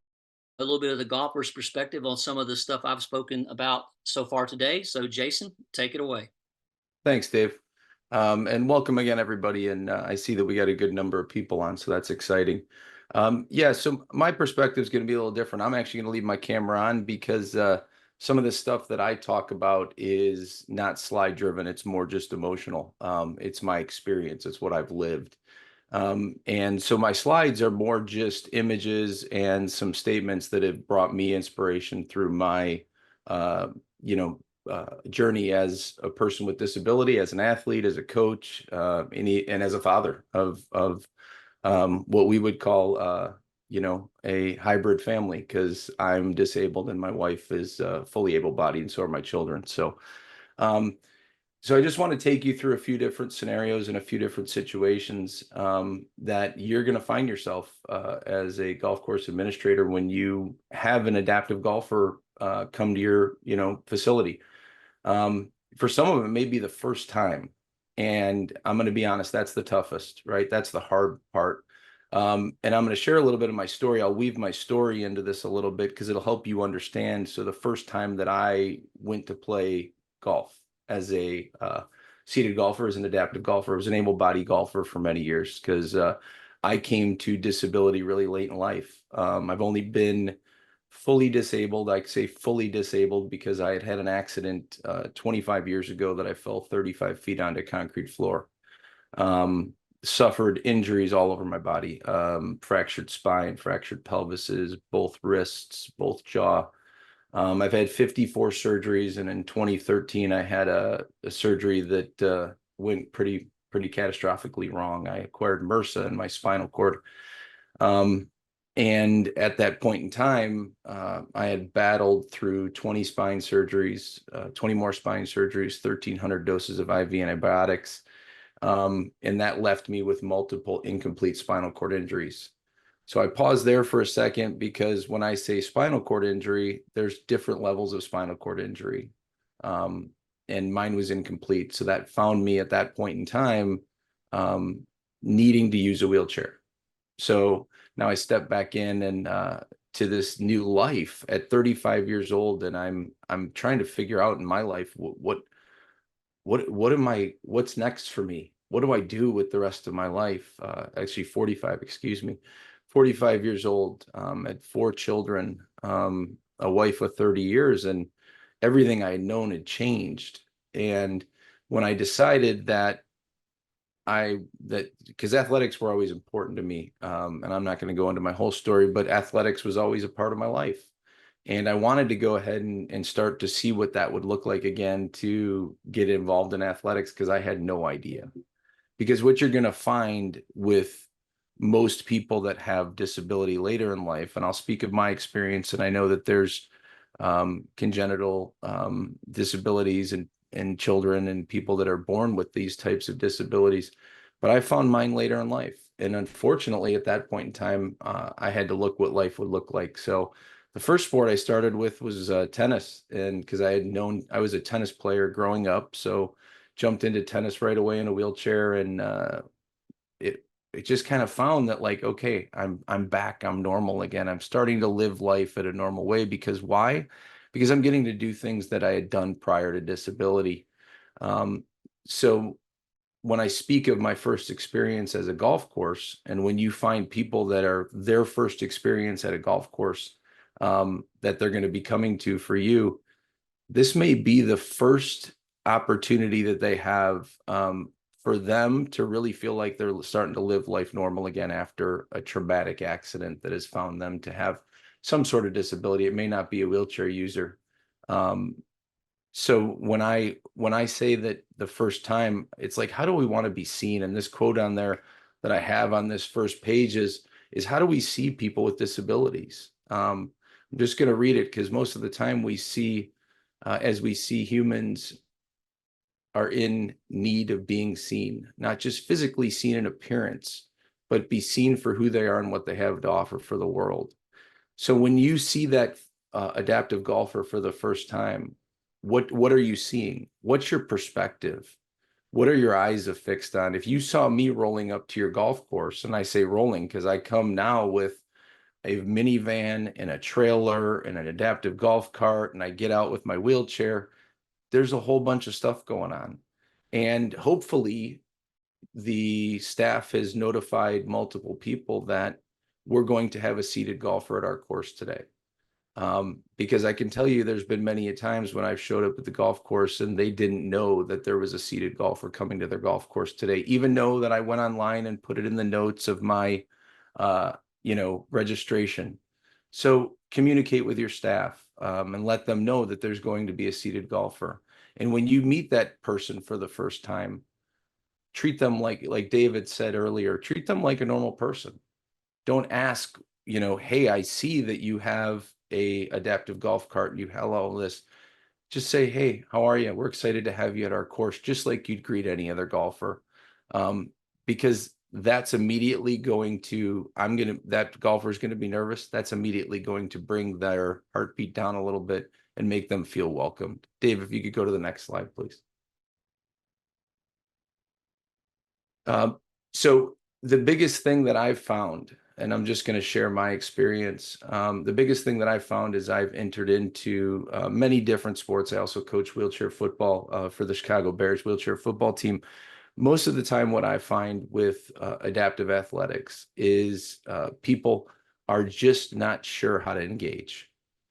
a little bit of the golfer's perspective on some of the stuff I've spoken about so far today. So Jason, take it away. Thanks, Dave. And welcome again, everybody. And I see that we got a good number of people on, so that's exciting. Yeah, so my perspective is going to be a little different. I'm actually going to leave my camera on because some of the stuff that I talk about is not slide driven. It's more just emotional. It's my experience. It's what I've lived. And so my slides are more just images and some statements that have brought me inspiration through my, journey as a person with disability, as an athlete, as a coach, and as a father of what we would call, a hybrid family, because I'm disabled and my wife is fully able-bodied, and so are my children. So I just want to take you through a few different scenarios and a few different situations that you're going to find yourself as a golf course administrator when you have an adaptive golfer come to your, facility. For some of them, it may be the first time. And I'm going to be honest, that's the toughest, right? That's the hard part. And I'm going to share a little bit of my story. I'll weave my story into this a little bit because it'll help you understand. So the first time that I went to play golf as a seated golfer, as an adaptive golfer, I was an able-bodied golfer for many years because I came to disability really late in life. I've only been fully disabled. I say fully disabled because I had an accident 25 years ago that I fell 35 feet onto concrete floor. Suffered injuries all over my body, fractured spine, fractured pelvises, both wrists, both jaw. I've had 54 surgeries, and in 2013, I had a surgery that went pretty catastrophically wrong. I acquired MRSA in my spinal cord. And at that point in time, I had battled through 20 spine surgeries, 20 more spine surgeries, 1,300 doses of IV antibiotics. And that left me with multiple incomplete spinal cord injuries. So I paused there for a second, because when I say spinal cord injury, there's different levels of spinal cord injury. And mine was incomplete. So that found me at that point in time needing to use a wheelchair. So now I step back in and to this new life at 35 years old, and I'm trying to figure out in my life what's next for me? What do I do with the rest of my life? Actually 45, excuse me. 45 years old, had 4 children, a wife of 30 years, and everything I had known had changed. And when I decided that because athletics were always important to me, and I'm not going to go into my whole story, but athletics was always a part of my life. And I wanted to go ahead and start to see what that would look like again, to get involved in athletics, because I had no idea. Because what you're going to find with most people that have disability later in life, and I'll speak of my experience, and I know that there's congenital disabilities and children and people that are born with these types of disabilities, but I found mine later in life. And unfortunately, at that point in time, I had to look what life would look like. So the first sport I started with was tennis, and because I had known I was a tennis player growing up, so jumped into tennis right away in a wheelchair, and it just kind of found that, like, okay, I'm back, I'm normal again. I'm starting to live life at a normal way. Because why? Because I'm getting to do things that I had done prior to disability. So when I speak of my first experience as a golf course, and when you find people that are their first experience at a golf course, that they're going to be coming to for you, this may be the first opportunity that they have for them to really feel like they're starting to live life normal again after a traumatic accident that has found them to have some sort of disability. It may not be a wheelchair user. So when I say that the first time, it's like, how do we want to be seen? And this quote on there that I have on this first page is how do we see people with disabilities? I'm just going to read it, because most of the time we see, as we see humans are in need of being seen, not just physically seen in appearance, but be seen for who they are and what they have to offer for the world. So when you see that adaptive golfer for the first time, what are you seeing? What's your perspective? What are your eyes affixed on? If you saw me rolling up to your golf course, and I say rolling because I come now with a minivan and a trailer and an adaptive golf cart, and I get out with my wheelchair, there's a whole bunch of stuff going on. And hopefully the staff has notified multiple people that we're going to have a seated golfer at our course today. Because I can tell you there's been many times when I've showed up at the golf course and they didn't know that there was a seated golfer coming to their golf course today, even though that I went online and put it in the notes of my registration. So communicate with your staff and let them know that there's going to be a seated golfer. And when you meet that person for the first time, treat them like David said earlier, treat them like a normal person. Don't ask, hey, I see that you have a adaptive golf cart and you have all this. Just say, hey, how are you? We're excited to have you at our course, just like you'd greet any other golfer. Because that's immediately going to, that golfer is going to be nervous. That's immediately going to bring their heartbeat down a little bit and make them feel welcomed. Dave, if you could go to the next slide, please. So the biggest thing that I've found, and I'm just going to share my experience. The biggest thing that I've found is I've entered into many different sports. I also coach wheelchair football for the Chicago Bears wheelchair football team. Most of the time, what I find with adaptive athletics is people are just not sure how to engage.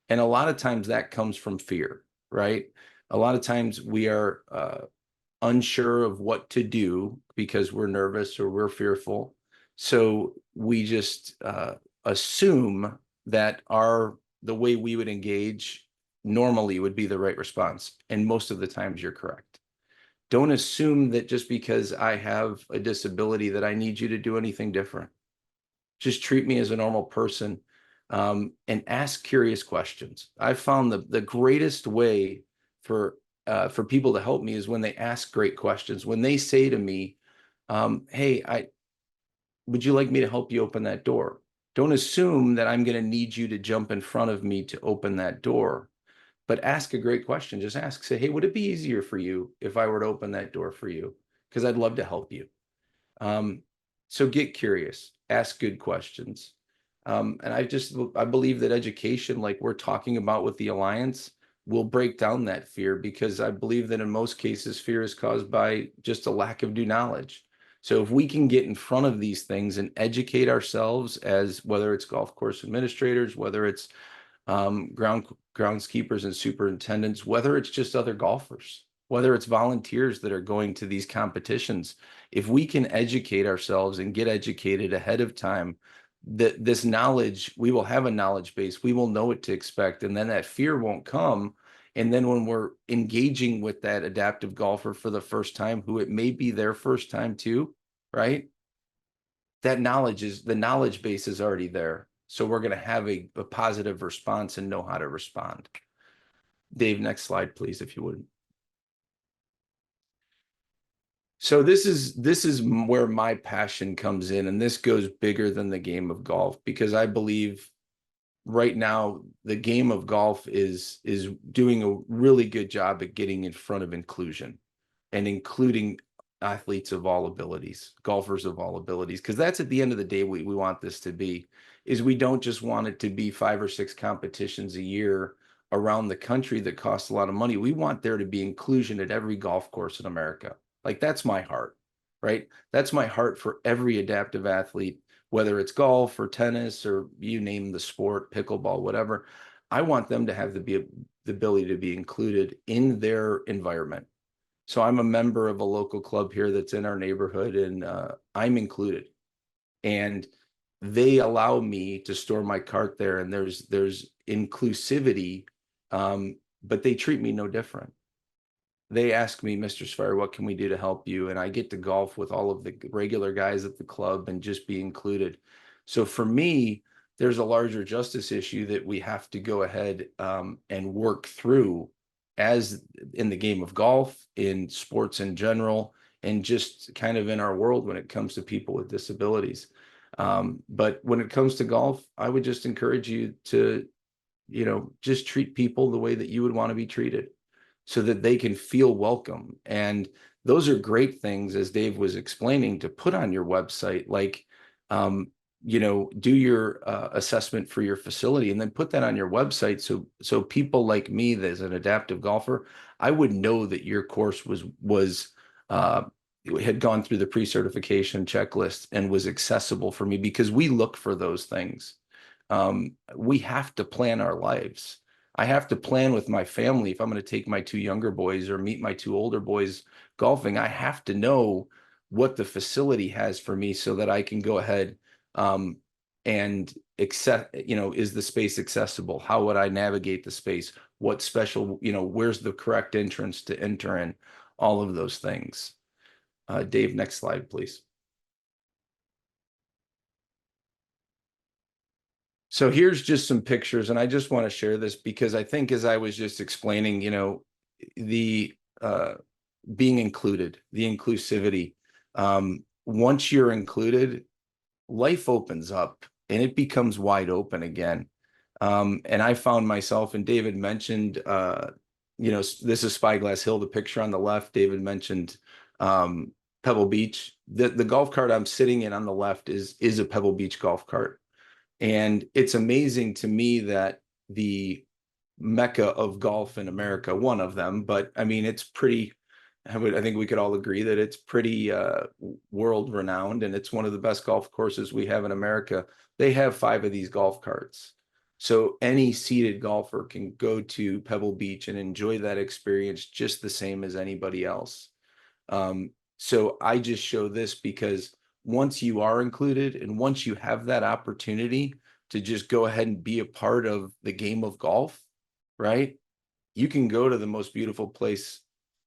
And a lot of times that comes from fear, right? A lot of times we are unsure of what to do because we're nervous or we're fearful. So we just assume that the way we would engage normally would be the right response. And most of the times you're correct. Don't assume that just because I have a disability that I need you to do anything different. Just treat me as a normal person, and ask curious questions. I've found the greatest way for people to help me is when they ask great questions. When they say to me, hey, would you like me to help you open that door? Don't assume that I'm going to need you to jump in front of me to open that door, but ask a great question. Just ask, say, hey, would it be easier for you if I were to open that door for you? Because I'd love to help you. So get curious, ask good questions. And I believe that education, like we're talking about with the Alliance, will break down that fear, because I believe that in most cases, fear is caused by just a lack of due knowledge. So if we can get in front of these things and educate ourselves, as whether it's golf course administrators, whether it's groundskeepers and superintendents, whether it's just other golfers, whether it's volunteers that are going to these competitions, if we can educate ourselves and get educated ahead of time, this knowledge, we will have a knowledge base, we will know what to expect, and then that fear won't come. And then when we're engaging with that adaptive golfer for the first time, who it may be their first time too, right? That the knowledge base is already there. So we're going to have a positive response and know how to respond. Dave, next slide, please, if you would. So this is where my passion comes in, and this goes bigger than the game of golf, because I believe right now the game of golf is doing a really good job at getting in front of inclusion and including athletes of all abilities, golfers of all abilities, because that's at the end of the day we want this to be, is we don't just want it to be 5 or 6 competitions a year around the country that cost a lot of money. We want there to be inclusion at every golf course in America. Like, that's my heart, right? That's my heart for every adaptive athlete, whether it's golf or tennis or you name the sport, pickleball, whatever. I want them to have the ability to be included in their environment. So I'm a member of a local club here that's in our neighborhood, and I'm included. And they allow me to store my cart there, and there's inclusivity, but they treat me no different. They ask me, Mr. Sfire, what can we do to help you? And I get to golf with all of the regular guys at the club and just be included. So for me, there's a larger justice issue that we have to go ahead and work through, as in the game of golf, in sports in general, and just kind of in our world when it comes to people with disabilities. But when it comes to golf, I would just encourage you to, just treat people the way that you would want to be treated, so that they can feel welcome. And those are great things, as Dave was explaining, to put on your website, like, do your assessment for your facility and then put that on your website. So people like me, as an adaptive golfer, I would know that your course had gone through the pre-certification checklist and was accessible for me, because we look for those things. We have to plan our lives. I have to plan with my family. If I'm going to take my 2 younger boys or meet my 2 older boys golfing, I have to know what the facility has for me, so that I can go ahead and accept, is the space accessible? How would I navigate the space? What special, where's the correct entrance to enter in? All of those things. Dave, next slide, please. So here's just some pictures, and I just want to share this because I think, as I was just explaining, the being included, the inclusivity. Once you're included, life opens up and it becomes wide open again. And I found myself, and David mentioned, this is Spyglass Hill, the picture on the left. David mentioned Pebble Beach. The golf cart I'm sitting in on the left is a Pebble Beach golf cart. And it's amazing to me that the mecca of golf in America, one of them, but I mean, it's pretty, I think we could all agree that it's pretty world renowned, and it's one of the best golf courses we have in America. They have 5 of these golf carts. So any seated golfer can go to Pebble Beach and enjoy that experience just the same as anybody else. So I just show this because once you are included, and once you have that opportunity to just go ahead and be a part of the game of golf, right? You can go to the most beautiful place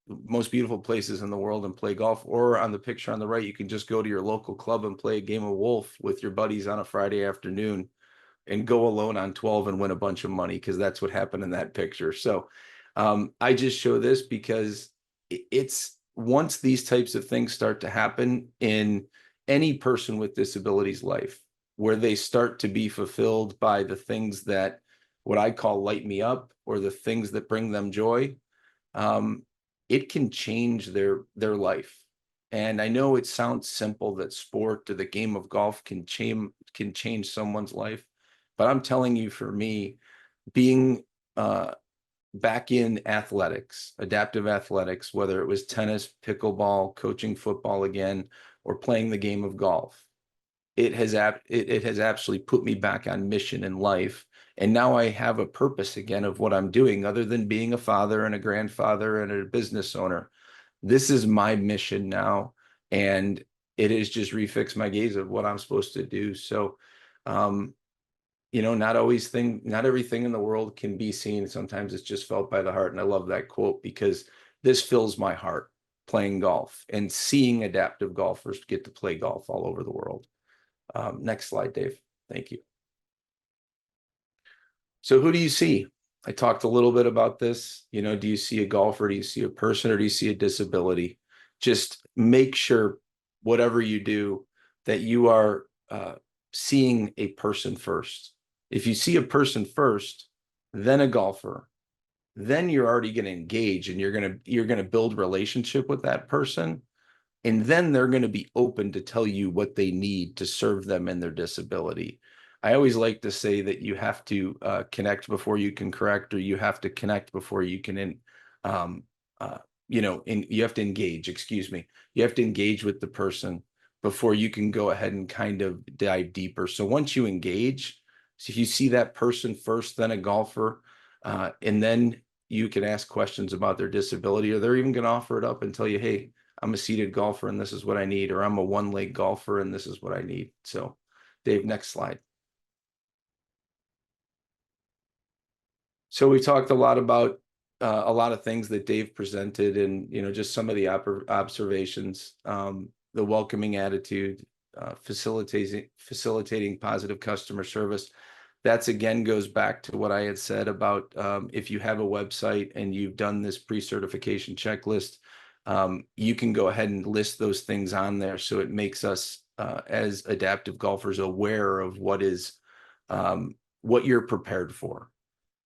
most beautiful places in the world and play golf. Or on the picture on the right, you can just go to your local club and play a game of Wolf with your buddies on a Friday afternoon and go alone on 12 and win a bunch of money, because that's what happened in that picture. So I just show this because it's, once these types of things start to happen in any person with disabilities life, where they start to be fulfilled by the things that, what I call light me up, or the things that bring them joy, it can change their life. And I know it sounds simple that sport or the game of golf can change someone's life, but I'm telling you, for me, being back in athletics, adaptive athletics, whether it was tennis, pickleball, coaching football again, or playing the game of golf, it has absolutely put me back on mission in life. And now I have a purpose again of what I'm doing, other than being a father and a grandfather and a business owner. This is my mission now, and it has just refixed my gaze of what I'm supposed to do. So, not everything in the world can be seen. Sometimes it's just felt by the heart. And I love that quote, because this fills my heart, playing golf and seeing adaptive golfers get to play golf all over the world. Next slide, Dave. Thank you. So who do you see? I talked a little bit about this. Do you see a golfer? Do you see a person, or do you see a disability? Just make sure, whatever you do, that you are seeing a person first. If you see a person first, then a golfer, then you're already going to engage, and you're going to build relationship with that person. And then they're going to be open to tell you what they need to serve them in their disability. I always like to say that you have to connect before you can correct, or you have to connect before you can, you have to engage, excuse me. You have to engage with the person before you can go ahead and kind of dive deeper. So once you engage, so if you see that person first, then a golfer, and then you can ask questions about their disability, or they're even going to offer it up and tell you, hey, I'm a seated golfer and this is what I need, or I'm a one-leg golfer and this is what I need. So Dave, next slide. So we talked a lot about a lot of things that Dave presented, and just some of the observations, the welcoming attitude, facilitating positive customer service. That's again goes back to what I had said about if you have a website and you've done this pre-certification checklist, you can go ahead and list those things on there. So it makes us as adaptive golfers aware of what you're prepared for.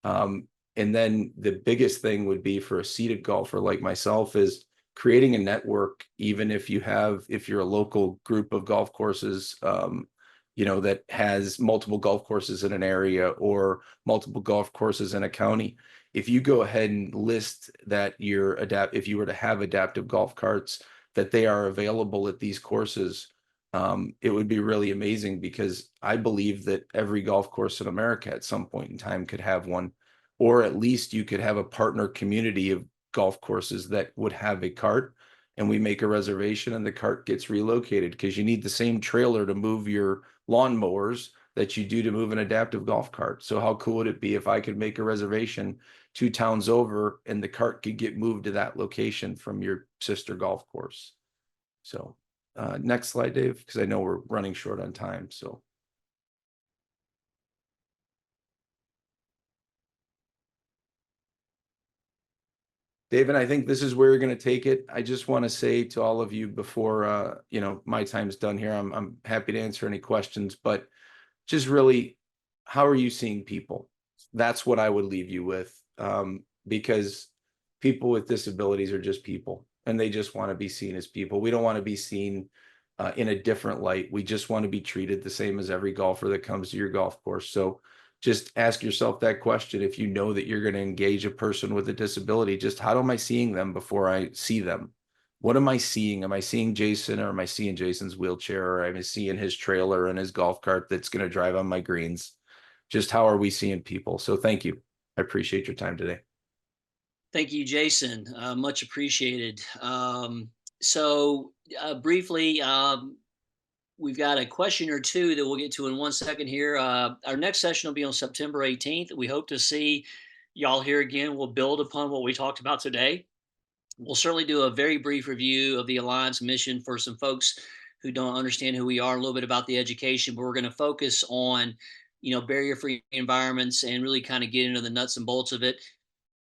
And then the biggest thing would be for a seated golfer like myself is creating a network, even if you're a local group of golf courses, that has multiple golf courses in an area or multiple golf courses in a county. If you go ahead and list that if you were to have adaptive golf carts, that they are available at these courses, it would be really amazing, because I believe that every golf course in America at some point in time could have one, or at least you could have a partner community of golf courses that would have a cart, and we make a reservation and the cart gets relocated, because you need the same trailer to move your lawnmowers that you do to move an adaptive golf cart. So how cool would it be if I could make a reservation 2 towns over and the cart could get moved to that location from your sister golf course? So next slide, Dave, because I know we're running short on time. So David, I think this is where you're going to take it. I just want to say to all of you before, my time's done here, I'm happy to answer any questions, but just really, how are you seeing people? That's what I would leave you with, because people with disabilities are just people, and they just want to be seen as people. We don't want to be seen in a different light. We just want to be treated the same as every golfer that comes to your golf course. So just ask yourself that question. If you know that you're going to engage a person with a disability, just how am I seeing them before I see them? What am I seeing? Am I seeing Jason, or am I seeing Jason's wheelchair, or am I seeing his trailer and his golf cart that's going to drive on my greens? Just how are we seeing people? So thank you. I appreciate your time today. Thank you, Jason. Much appreciated. So briefly, we've got a question or two that we'll get to in 1 second here. Our next session will be on September 18th. We hope to see y'all here again. We'll build upon what we talked about today. We'll certainly do a very brief review of the Alliance mission for some folks who don't understand who we are, a little bit about the education, but we're going to focus on, barrier-free environments and really kind of get into the nuts and bolts of it.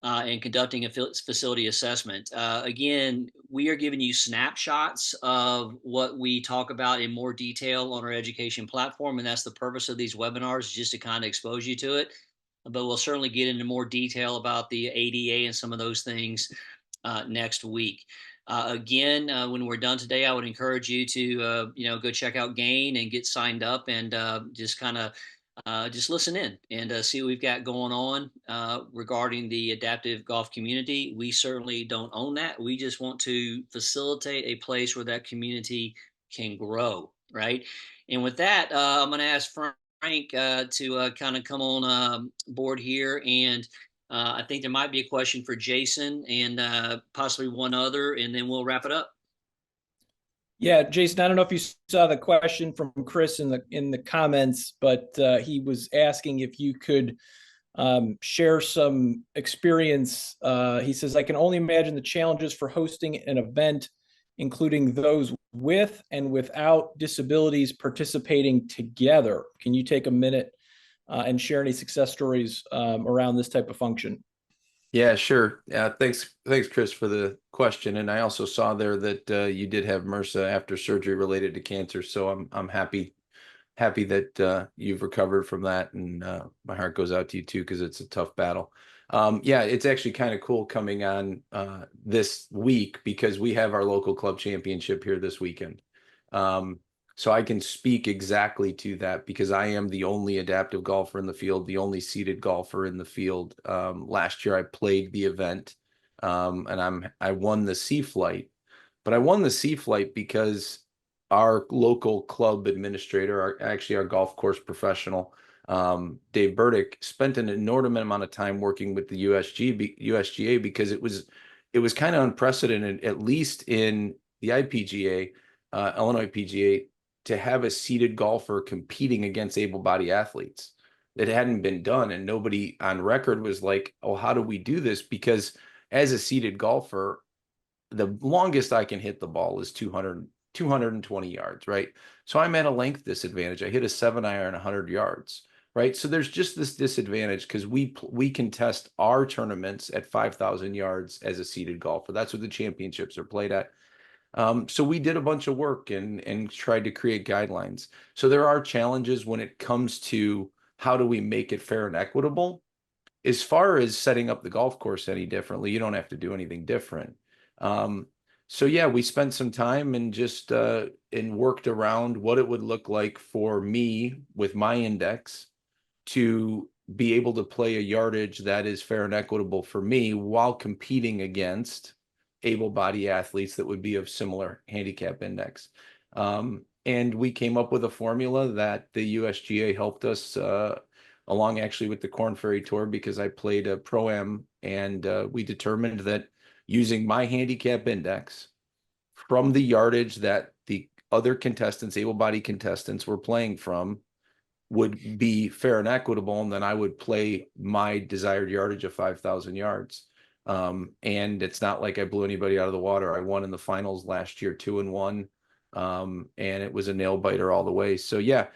And conducting a facility assessment. Again, we are giving you snapshots of what we talk about in more detail on our education platform, and that's the purpose of these webinars, just to kind of expose you to it. But we'll certainly get into more detail about the ADA and some of those things next week. Again, when we're done today, I would encourage you to, go check out GiA&x and get signed up and just kind of just listen in and see what we've got going on regarding the adaptive golf community. We certainly don't own that. We just want to facilitate a place where that community can grow, right? And with that, I'm going to ask Frank to kind of come on board here. And I think there might be a question for Jason and possibly one other, and then we'll wrap it up. Yeah, Jason, I don't know if you saw the question from Chris in the comments, but he was asking if you could share some experience. He says, I can only imagine the challenges for hosting an event, including those with and without disabilities participating together. Can you take a minute and share any success stories around this type of function? Yeah, sure. Yeah, thanks, Chris, for the question. And I also saw there that you did have MRSA after surgery related to cancer. So I'm happy that you've recovered from that, and my heart goes out to you too, because it's a tough battle. Yeah, it's actually kind of cool coming on this week, because we have our local club championship here this weekend. So I can speak exactly to that, because I am the only adaptive golfer in the field, the only seated golfer in the field. Last year I played the event, and I won the C flight, but I won the C flight because our local club administrator, actually our golf course professional, Dave Barton, spent an inordinate amount of time working with the USGA, because it was kind of unprecedented, at least in the IPGA, Illinois PGA, to have a seated golfer competing against able-bodied athletes. It hadn't been done, and nobody on record was like, oh, how do we do this? Because as a seated golfer, the longest I can hit the ball is 220 yards, right? So I'm at a length disadvantage. I hit a 7-iron 100 yards, right? So there's just this disadvantage, because we contest our tournaments at 5,000 yards as a seated golfer. That's what the championships are played at. So we did a bunch of work and tried to create guidelines. So there are challenges when it comes to how do we make it fair and equitable. As far as setting up the golf course any differently, you don't have to do anything different. So yeah, we spent some time and just and worked around what it would look like for me with my index to be able to play a yardage that is fair and equitable for me while competing against able-bodied athletes that would be of similar handicap index. And we came up with a formula that the USGA helped us along actually with the Korn Ferry Tour, because I played a Pro-Am, and we determined that using my handicap index from the yardage that the other contestants, able-bodied contestants, were playing from would be fair and equitable, and then I would play my desired yardage of 5,000 yards. And it's not like I blew anybody out of the water. I won in the finals last year, 2-1, and it was a nail biter all the way. So yeah,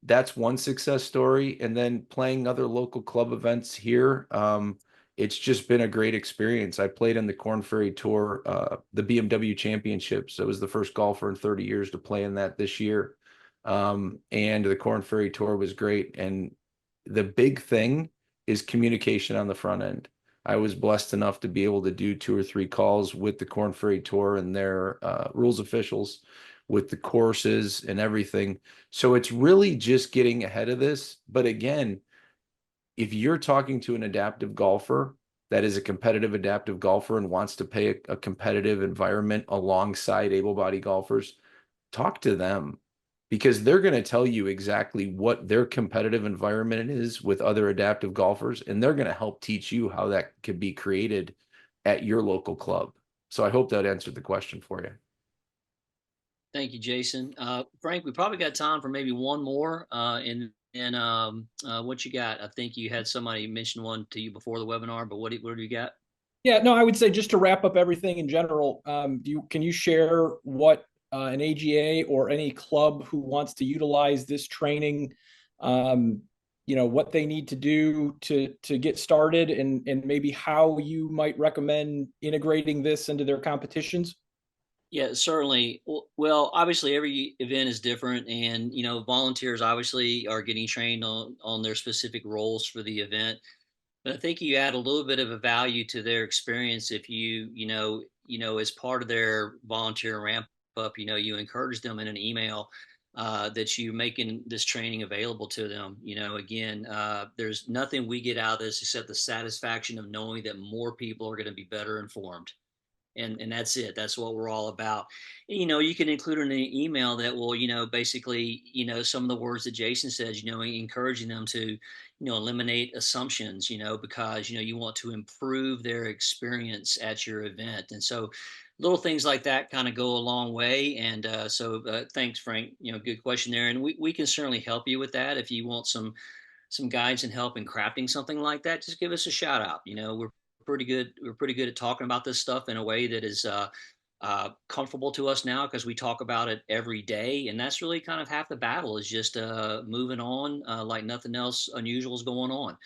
that's one success story. And then playing other local club events here, it's just been a great experience. I played in the Korn Ferry Tour, the BMW Championships. I was the first golfer in 30 years to play in that this year. And the Korn Ferry Tour was great. And the big thing is communication on the front end. I was blessed enough to be able to do 2 or 3 calls with the Korn Ferry Tour and their rules officials, with the courses and everything. So it's really just getting ahead of this. But again, if you're talking to an adaptive golfer that is a competitive adaptive golfer and wants to play a competitive environment alongside able-bodied golfers, talk to them, because they're going to tell you exactly what their competitive environment is with other adaptive golfers, and they're going to help teach you how that could be created at your local club. So I hope that answered the question for you. Thank you, Jason. Frank, we probably got time for maybe one more. And what you got? I think you had somebody mention one to you before the webinar, but what do you got? Yeah, no, I would say just to wrap up everything in general, can you share what an AGA or any club who wants to utilize this training, what they need to do to get started, and maybe how you might recommend integrating this into their competitions? Yeah, certainly. Well, obviously every event is different, and volunteers obviously are getting trained on their specific roles for the event. But I think you add a little bit of a value to their experience if as part of their volunteer ramp up, you encourage them in an email that you're making this training available to them. Again, there's nothing we get out of this except the satisfaction of knowing that more people are going to be better informed. And that's it. That's what we're all about. And, you can include in an email that will, basically, some of the words that Jason says, encouraging them to, eliminate assumptions, because, you want to improve their experience at your event. And so little things like that kind of go a long way. And thanks, Frank. Good question there. And we can certainly help you with that. If you want some guidance and help in crafting something like that, just give us a shout out. We're pretty good. We're pretty good at talking about this stuff in a way that is comfortable to us now because we talk about it every day, and that's really kind of half the battle is just moving on like nothing else unusual is going on.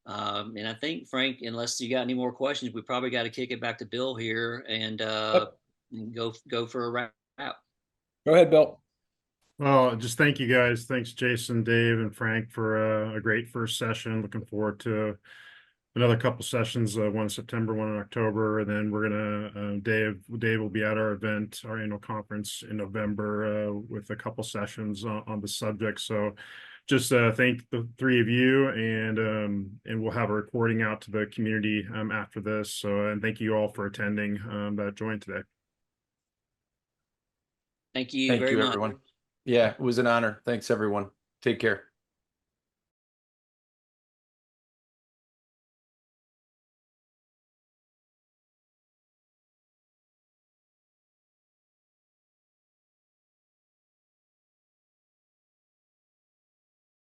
And I think, Frank, unless you got any more questions, we probably got to kick it back to Bill here and Yep. go for a wrap. Go ahead, Bill. Well, just thank you guys. Thanks, Jason, Dave, and Frank for a great first session. Looking forward to another couple sessions, one in September, one in October, and then we're gonna Dave will be at our event, our annual conference in November, with a couple sessions on the subject. So just thank the three of you, and we'll have a recording out to the community after this. So and thank you all for attending that joined today. Thank you Thank very you, much. everyone. Yeah, it was an honor. Thanks, everyone. Take care.